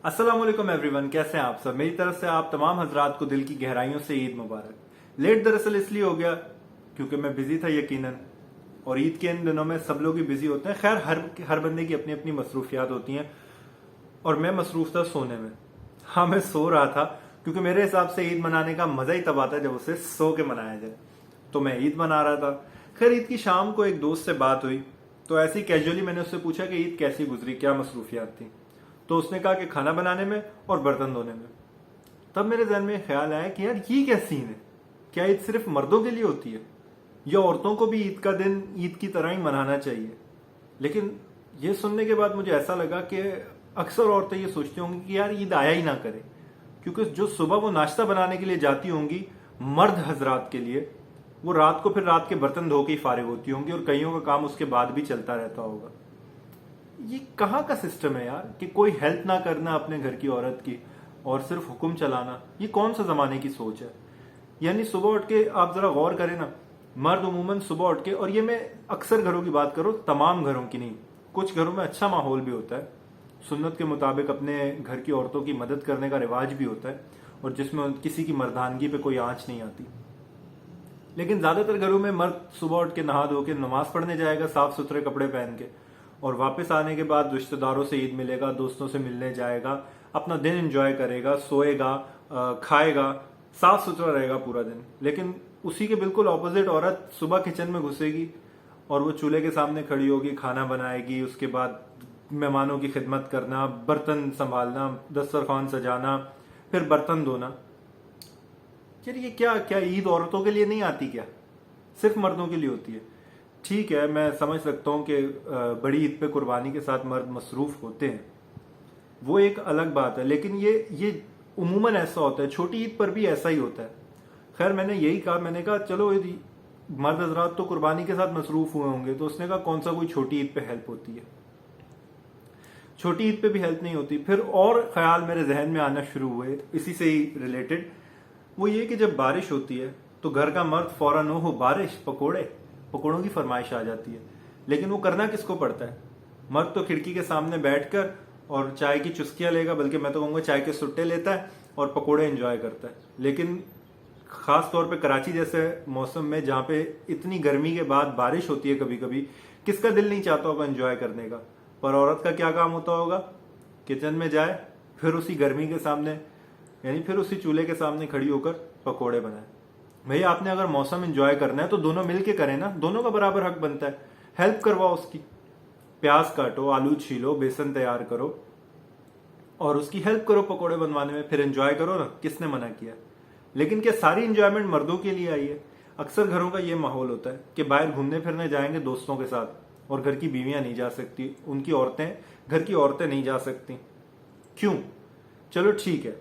अस्सलाम वालेकुम एवरीवन, कैसे हैं आप सब। मेरी तरफ से आप तमाम हजरात को दिल की गहराइयों से ईद मुबारक। लेट दरअसल इसलिए हो गया क्योंकि मैं बिजी था यकीनन, और ईद के इन दिनों में सब लोग ही बिजी होते हैं। खैर, हर बंदे की अपनी अपनी मसरूफियात होती हैं और मैं मसरूफ था सोने में। हाँ, मैं सो रहा था क्योंकि मेरे हिसाब से ईद मनाने का मजा ही तब आता है जब उसे सो के मनाया जाए। तो मैं ईद मना रहा था। खैर, ईद की शाम को एक दोस्त से बात हुई तो ऐसी कैजुअली मैंने उससे पूछा कि ईद कैसी गुजरी, क्या मसरूफियात थी। तो उसने कहा कि खाना बनाने में और बर्तन धोने में। तब मेरे जहन में ख्याल आया कि यार ये क्या सीन है, क्या ईद सिर्फ मर्दों के लिए होती है या औरतों को भी ईद का दिन ईद की तरह ही मनाना चाहिए। लेकिन ये सुनने के बाद मुझे ऐसा लगा कि अक्सर औरतें ये सोचती होंगी कि यार ईद आया ही ना करे, क्योंकि जो सुबह वो नाश्ता बनाने के लिए जाती होंगी मर्द हजरात के लिए, वो रात को फिर रात के बर्तन धो के ही फारिग होती होंगी और कईयों का काम उसके बाद भी चलता रहता होगा। ये कहाँ का सिस्टम है यार कि कोई हेल्प ना करना अपने घर की औरत की और सिर्फ हुक्म चलाना। ये कौन सा जमाने की सोच है। यानी सुबह उठ के आप जरा गौर करें ना, मर्द उमूमन सुबह उठ के, और ये मैं अक्सर घरों की बात करूं, तमाम घरों की नहीं, कुछ घरों में अच्छा माहौल भी होता है, सुन्नत के मुताबिक अपने घर की औरतों की मदद करने का रिवाज भी होता है और जिसमें किसी की मर्दानगी पे कोई आंच नहीं आती। लेकिन ज्यादातर घरों में मर्द सुबह उठ के नहा धो के नमाज पढ़ने जाएगा साफ सुथरे कपड़े पहन के, और वापस आने के बाद रिश्तेदारों से ईद मिलेगा, दोस्तों से मिलने जाएगा, अपना दिन एंजॉय करेगा, सोएगा, खाएगा, साफ सुथरा रहेगा पूरा दिन। लेकिन उसी के बिल्कुल ऑपोजिट औरत सुबह किचन में घुसेगी और वो चूल्हे के सामने खड़ी होगी, खाना बनाएगी, उसके बाद मेहमानों की खिदमत करना, बर्तन संभालना, दस्तरखान सजाना, फिर बर्तन धोना। यार ये क्या क्या ईद औरतों के लिए नहीं आती क्या, सिर्फ मर्दों के लिए होती है। ठीक है, मैं समझ सकता हूं कि बड़ी ईद पे कुर्बानी के साथ मर्द मसरूफ होते हैं, वो एक अलग बात है, लेकिन ये उमूमन ऐसा होता है, छोटी ईद पर भी ऐसा ही होता है। खैर, मैंने यही कहा, मैंने कहा चलो मर्द हजरात तो कुर्बानी के साथ मसरूफ हुए होंगे, तो उसने कहा कौन सा कोई छोटी ईद पे हेल्प होती है, छोटी ईद पे भी हेल्प नहीं होती। फिर और ख्याल मेरे जहन में आना शुरू हुए इसी से ही रिलेटेड, वो ये कि जब बारिश होती है तो घर का मर्द फौरन हो बारिश पकोड़ों की फरमाइश आ जाती है। लेकिन वो करना किसको पड़ता है, मर्द तो खिड़की के सामने बैठकर और चाय की चुस्कियां लेगा, बल्कि मैं तो कहूंगा चाय के सुट्टे लेता है और पकोड़े एंजॉय करता है। लेकिन खास तौर पे कराची जैसे मौसम में जहां पे इतनी गर्मी के बाद बारिश होती है, कभी कभी किसका दिल नहीं चाहता होगा एंजॉय करने का। पर औरत का क्या काम होता होगा, किचन में जाए, फिर उसी गर्मी के सामने, यानी फिर उसी चूल्हे के सामने खड़ी होकर पकोड़े बनाए। भैया, आपने अगर मौसम एंजॉय करना है तो दोनों मिलके करें ना, दोनों का बराबर हक बनता है। हेल्प करवाओ उसकी, प्याज काटो, आलू छीलो, बेसन तैयार करो और उसकी हेल्प करो पकोड़े बनवाने में, फिर एंजॉय करो ना, किसने मना किया। लेकिन क्या सारी एंजॉयमेंट मर्दों के लिए आई है। अक्सर घरों का ये माहौल होता है कि बाहर घूमने फिरने जाएंगे दोस्तों के साथ और घर की बीवियां नहीं जा सकती, उनकी औरतें, घर की औरतें नहीं जा सकती। क्यों? चलो ठीक है,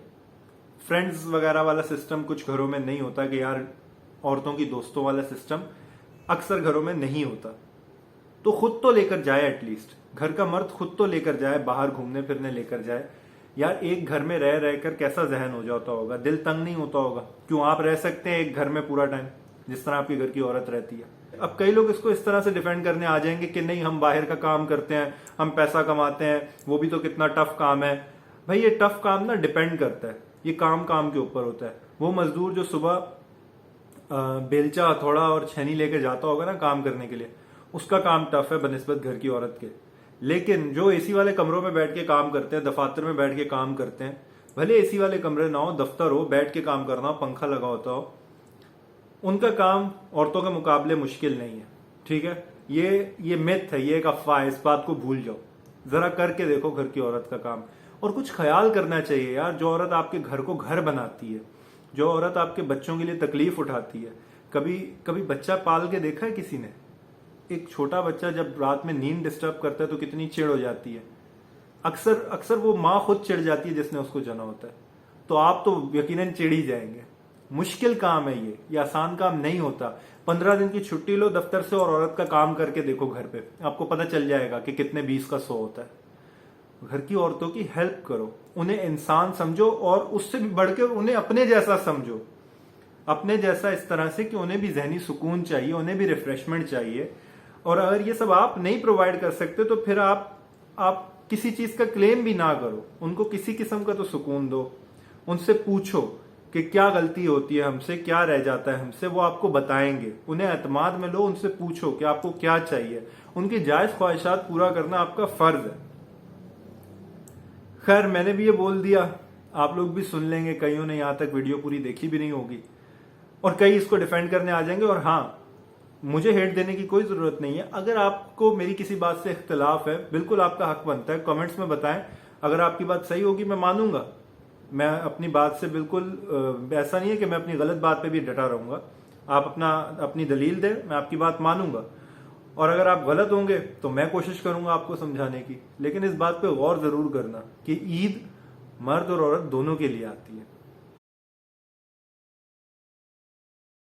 फ्रेंड्स वगैरह वाला सिस्टम कुछ घरों में नहीं होता कि यार औरतों की दोस्तों वाला सिस्टम अक्सर घरों में नहीं होता, तो खुद तो लेकर जाए, एटलीस्ट घर का मर्द खुद तो लेकर जाए, बाहर घूमने फिरने लेकर जाए। यार एक घर में रह रहकर कैसा जहन हो जाता होगा, दिल तंग नहीं होता होगा। क्यों, आप रह सकते हैं एक घर में पूरा टाइम जिस तरह आपके घर की औरत रहती है। अब कई लोग इसको इस तरह से डिफेंड करने आ जाएंगे कि नहीं, हम बाहर का काम करते हैं, हम पैसा कमाते हैं, वो भी तो कितना टफ काम है। भाई, ये टफ काम ना डिपेंड करता है, ये काम काम के ऊपर होता है। वो मजदूर जो सुबह बेलचा, हथौड़ा और छेनी लेके जाता होगा ना काम करने के लिए, उसका काम टफ है बनिस्बत घर की औरत के। लेकिन जो एसी वाले कमरों में बैठ के काम करते हैं, दफातर में बैठ के काम करते हैं, भले एसी वाले कमरे ना हो, दफ्तर हो, बैठ के काम करना हो, पंखा लगा होता हो, उनका काम औरतों के मुकाबले मुश्किल नहीं है। ठीक है, ये मिथ है, ये एक अफवाह है, इस बात को भूल जाओ। जरा करके देखो घर की औरत का काम। और कुछ ख्याल करना चाहिए यार, जो औरत आपके घर को घर बनाती है, जो औरत आपके बच्चों के लिए तकलीफ उठाती है। कभी कभी बच्चा पाल के देखा है किसी ने? एक छोटा बच्चा जब रात में नींद डिस्टर्ब करता है तो कितनी चिढ़ हो जाती है। अक्सर अक्सर वो माँ खुद चिढ़ जाती है जिसने उसको जना होता है, तो आप तो यकीनन चिढ़ ही जाएंगे। मुश्किल काम है ये आसान काम नहीं होता। 15 दिन की छुट्टी लो दफ्तर से और औरत का काम करके देखो घर पे, आपको पता चल जाएगा कि कितने 20 का 100 होता है। घर की औरतों की हेल्प करो, उन्हें इंसान समझो और उससे भी बढ़कर उन्हें अपने जैसा समझो, अपने जैसा इस तरह से कि उन्हें भी जहनी सुकून चाहिए, उन्हें भी रिफ्रेशमेंट चाहिए। और अगर ये सब आप नहीं प्रोवाइड कर सकते तो फिर आप किसी चीज का क्लेम भी ना करो, उनको किसी किस्म का तो सुकून दो। उनसे पूछो कि क्या गलती होती है हमसे, क्या रह जाता है हमसे, वो आपको बताएंगे। उन्हें एतमाद में लो, उनसे पूछो कि आपको क्या चाहिए। उनकी जायज ख्वाहिशात पूरा करना आपका फर्ज है। खैर, मैंने भी ये बोल दिया, आप लोग भी सुन लेंगे। कईयों ने यहां तक वीडियो पूरी देखी भी नहीं होगी और कई इसको डिफेंड करने आ जाएंगे। और हाँ, मुझे हेट देने की कोई जरूरत नहीं है। अगर आपको मेरी किसी बात से इख्तिलाफ है, बिल्कुल आपका हक बनता है, कमेंट्स में बताएं। अगर आपकी बात सही होगी मैं मानूंगा। मैं अपनी बात से बिल्कुल ऐसा नहीं है कि मैं अपनी गलत बात पे भी डटा रहूंगा। आप अपनी दलील दें, मैं आपकी बात मानूंगा। और अगर आप गलत होंगे तो मैं कोशिश करूंगा आपको समझाने की। लेकिन इस बात पे गौर जरूर करना कि ईद मर्द और औरत दोनों के लिए आती है।